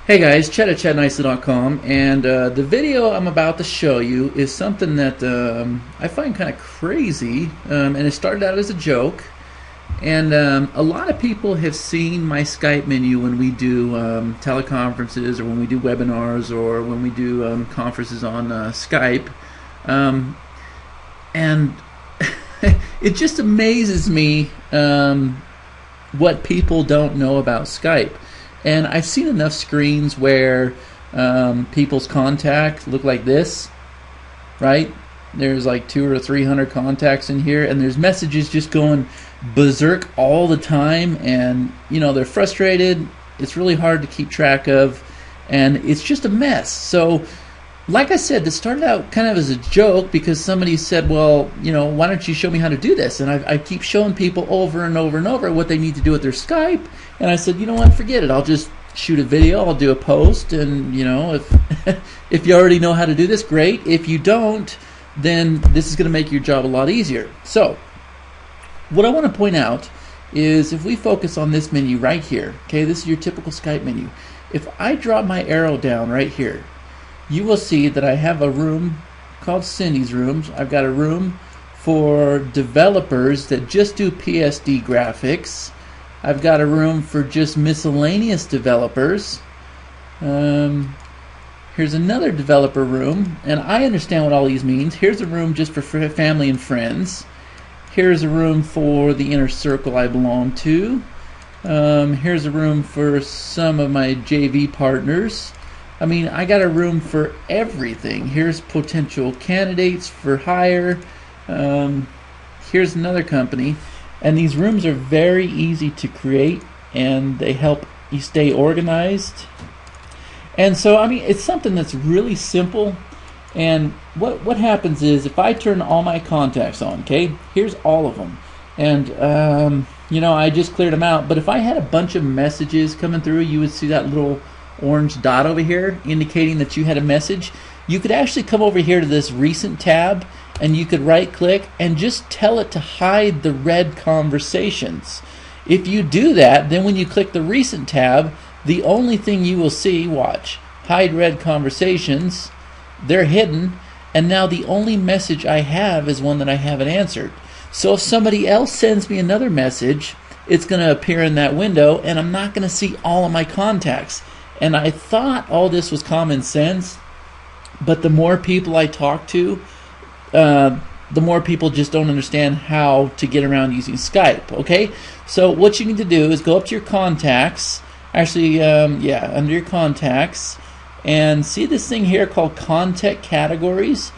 Hey guys, Chet at ChetNicely.com, and the video I'm about to show you is something that I find kind of crazy, and it started out as a joke, and a lot of people have seen my Skype menu when we do teleconferences or when we do webinars or when we do conferences on Skype, and it just amazes me what people don't know about Skype. And I've seen enough screens where people's contacts look like this, right? There's like 200 or 300 contacts in here, and there's messages just going berserk all the time, and you know, they're frustrated. It's really hard to keep track of, and it's just a mess. So like I said, this started out kind of as a joke because somebody said, well, you know, why don't you show me how to do this? And I keep showing people over and over and over what they need to do with their Skype. And I said, you know what, forget it. I'll just shoot a video, I'll do a post, and you know, if you already know how to do this, great. If you don't, then this is going to make your job a lot easier. So what I want to point out is if we focus on this menu right here, okay, this is your typical Skype menu. If I drop my arrow down right here, you will see that I have a room called Cindy's Rooms. I've got a room for developers that just do PSD graphics. I've got a room for just miscellaneous developers. Here's another developer room, and I understand what all these means. Here's a room just for family and friends. Here's a room for the inner circle I belong to. Here's a room for some of my JV partners. I mean, I got a room for everything. Here's potential candidates for hire. Here's another company. And these rooms are very easy to create, and they help you stay organized. And so, I mean, it's something that's really simple. And what happens is if I turn all my contacts on, okay, here's all of them. And, you know, I just cleared them out. But if I had a bunch of messages coming through, you would see that little orange dot over here indicating that you had a message. You could actually come over here to this recent tab, and you could right click and just tell it to hide the red conversations. If you do that, then when you click the recent tab, the only thing you will see, watch, hide red conversations, they're hidden, and now the only message I have is one that I haven't answered. So if somebody else sends me another message, it's going to appear in that window, and I'm not going to see all of my contacts. And I thought all this was common sense, but the more people I talk to, the more people just don't understand how to get around using Skype, okay? So what you need to do is go up to your contacts, actually, under your contacts, and see this thing here called Contact Categories.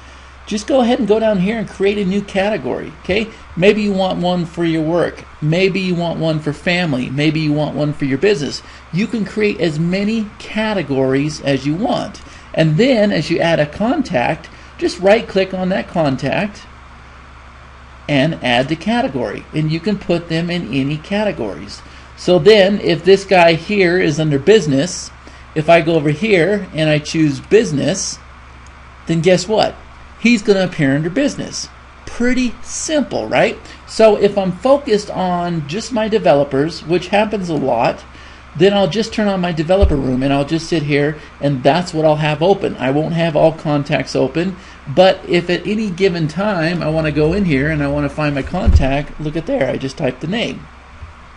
Just go ahead and go down here and create a new category, okay? Maybe you want one for your work. Maybe you want one for family. Maybe you want one for your business. You can create as many categories as you want. And then as you add a contact, just right click on that contact and add the category. And you can put them in any categories. So then if this guy here is under business, if I go over here and I choose business, then guess what? He's going to appear under business. Pretty simple, right? So if I'm focused on just my developers, which happens a lot, then I'll just turn on my developer room and I'll just sit here, and that's what I'll have open. I won't have all contacts open, but if at any given time I want to go in here and I want to find my contact, look at there, I just typed the name.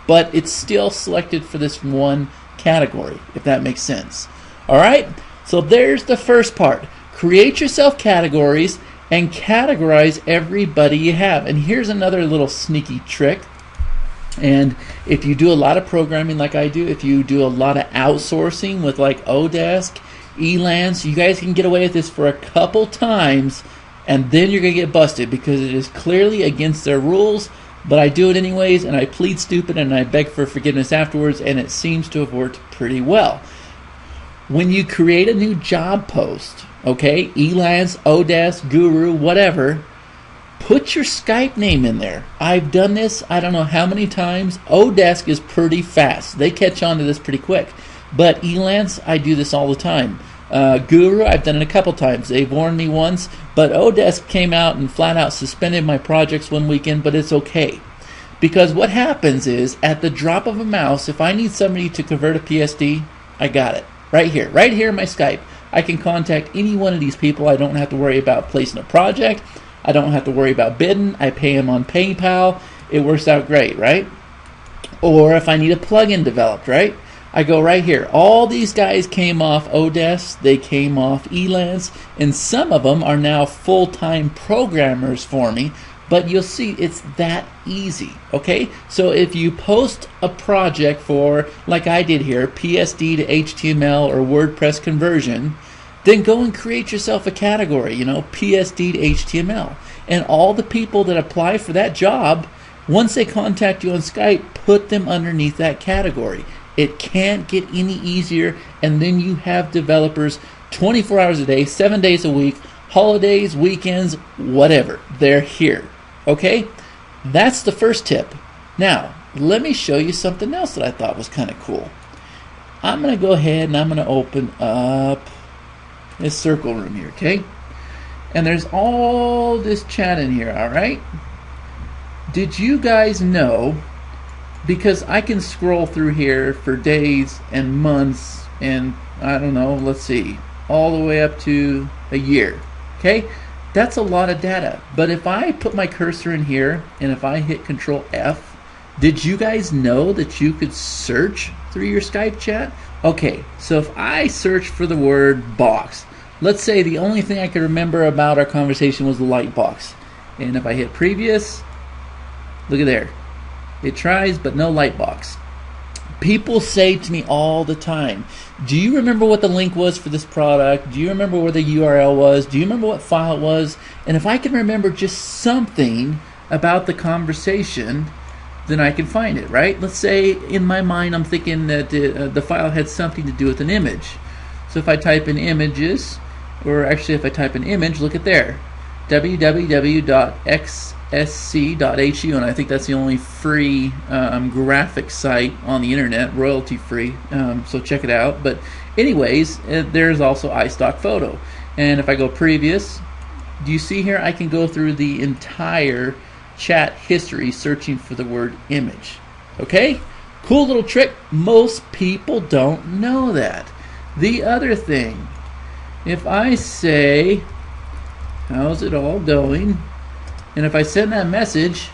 But it's still selected for this one category, if that makes sense. Alright, so there's the first part. Create yourself categories and categorize everybody you have. And here's another little sneaky trick. And if you do a lot of programming like I do, if you do a lot of outsourcing with like Odesk, Elance, you guys can get away with this for a couple times, and then you're going to get busted because it is clearly against their rules. But I do it anyways, and I plead stupid, and I beg for forgiveness afterwards, and it seems to have worked pretty well. When you create a new job post, okay, Elance, Odesk, Guru, whatever, put your Skype name in there. I've done this I don't know how many times. Odesk is pretty fast. They catch on to this pretty quick. But Elance, I do this all the time. Guru, I've done it a couple times. They've warned me once, but Odesk came out and flat out suspended my projects one weekend, but it's okay. Because what happens is, at the drop of a mouse, if I need somebody to convert a PSD, I got it. right here in my Skype. I can contact any one of these people. I don't have to worry about placing a project. I don't have to worry about bidding. I pay them on PayPal. It works out great, right? Or if I need a plugin developed, right? I go right here. All these guys came off Odesk, they came off Elance, and some of them are now full-time programmers for me, but you'll see it's that easy, okay? So if you post a project for, like I did here, PSD to HTML or WordPress conversion, then go and create yourself a category, PSD to HTML. And all the people that apply for that job, once they contact you on Skype, put them underneath that category. It can't get any easier, and then you have developers 24 hours a day, 7 days a week, holidays, weekends, whatever. They're here. Okay? That's the first tip. Now, let me show you something else that I thought was kind of cool. I'm going to go ahead and I'm going to open up this circle room here, okay? And there's all this chat in here, all right? Did you guys know, because I can scroll through here for days and months and I don't know, let's see, all the way up to a year, okay? That's a lot of data. But if I put my cursor in here and if I hit Control F, did you guys know that you could search through your Skype chat? Okay, so if I search for the word box, let's say the only thing I could remember about our conversation was the light box. And if I hit previous, look at there. It tries, but no light box. People say to me all the time, do you remember what the link was for this product? Do you remember where the URL was? Do you remember what file it was? And if I can remember just something about the conversation, then I can find it, right? Let's say in my mind I'm thinking that the file had something to do with an image. So if I type in images, or actually if I type in image, look at there, www.xsc.hu, and I think that's the only free graphic site on the internet, royalty free, so check it out. But anyways, there's also iStock Photo. And if I go previous, do you see here I can go through the entire chat history searching for the word image. Okay? Cool little trick. Most people don't know that. The other thing, if I say, how's it all going? And if I send that message,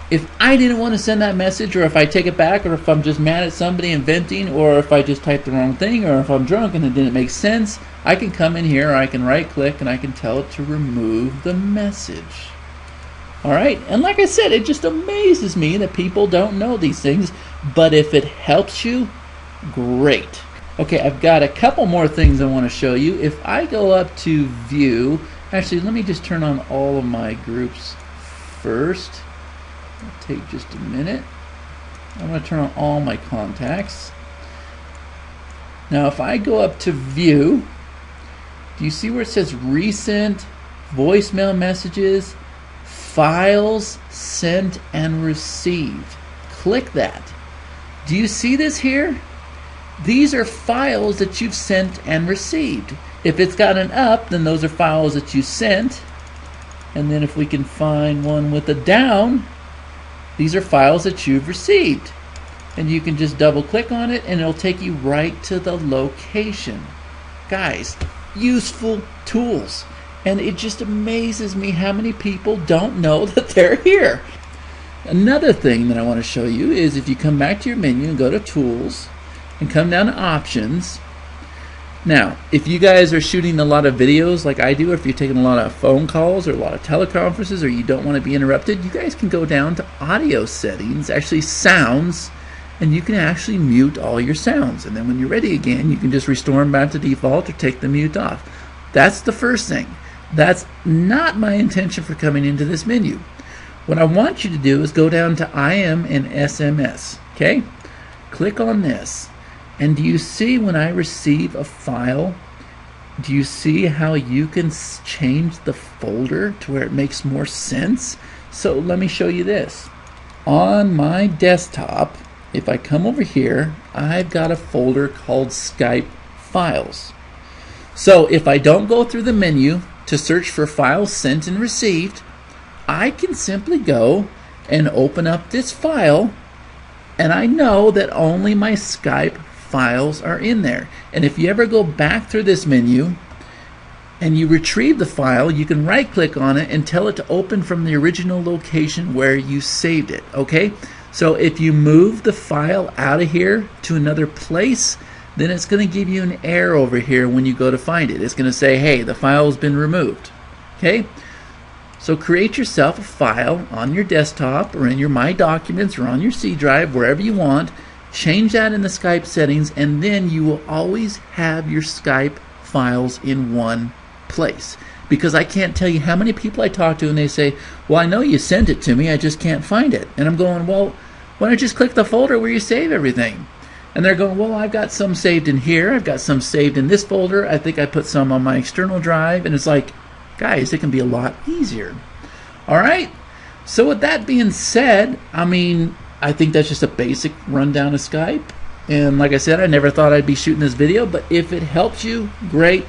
if I didn't want to send that message, or if I take it back, or if I'm just mad at somebody and venting, or if I just typed the wrong thing, or if I'm drunk and it didn't make sense, I can come in here, or I can right click and I can tell it to remove the message. Alright, and like I said, it just amazes me that people don't know these things, but if it helps you, great. Okay, I've got a couple more things I want to show you. If I go up to view, actually let me just turn on all of my groups first. It'll take just a minute. I'm going to turn on all my contacts. Now if I go up to view, do you see where it says recent voicemail messages, files sent and received? Click that. Do you see this here? These are files that you've sent and received. If it's got an up, then those are files that you sent. And then if we can find one with a down, these are files that you've received. And you can just double click on it and it'll take you right to the location. Guys, useful tools. And it just amazes me how many people don't know that they're here. Another thing that I want to show you is if you come back to your menu and go to Tools and come down to Options. Now, if you guys are shooting a lot of videos like I do, or if you're taking a lot of phone calls or a lot of teleconferences, or you don't want to be interrupted, you guys can go down to Audio Settings, actually Sounds, and you can actually mute all your sounds. And then when you're ready again, you can just restore them back to default or take the mute off. That's the first thing. That's not my intention for coming into this menu. What I want you to do is go down to IM and SMS. Okay? Click on this. And do you see when I receive a file, do you see how you can change the folder to where it makes more sense? So let me show you this. On my desktop, if I come over here, I've got a folder called Skype Files. So if I don't go through the menu to search for files sent and received, I can simply go and open up this file, and I know that only my Skype files are in there. And if you ever go back through this menu and you retrieve the file, you can right click on it and tell it to open from the original location where you saved it. Okay, so if you move the file out of here to another place, then it's going to give you an error over here when you go to find it. It's going to say, hey, the file has been removed. Okay, so create yourself a file on your desktop or in your My Documents or on your C drive, wherever you want. Change that in the Skype settings, and then you will always have your Skype files in one place. Because I can't tell you how many people I talk to and they say, well, I know you sent it to me, I just can't find it. And I'm going, well, why don't you just click the folder where you save everything? And they're going, well, I've got some saved in here, I've got some saved in this folder, I think I put some on my external drive. And it's like, guys, it can be a lot easier. Alright, so with that being said, I think that's just a basic rundown of Skype. And like I said, I never thought I'd be shooting this video, but if it helps you, great.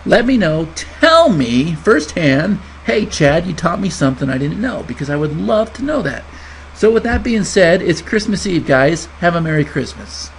Let me know. Tell me firsthand, hey Chad, you taught me something I didn't know, because I would love to know that. So with that being said, it's Christmas Eve, guys. Have a Merry Christmas.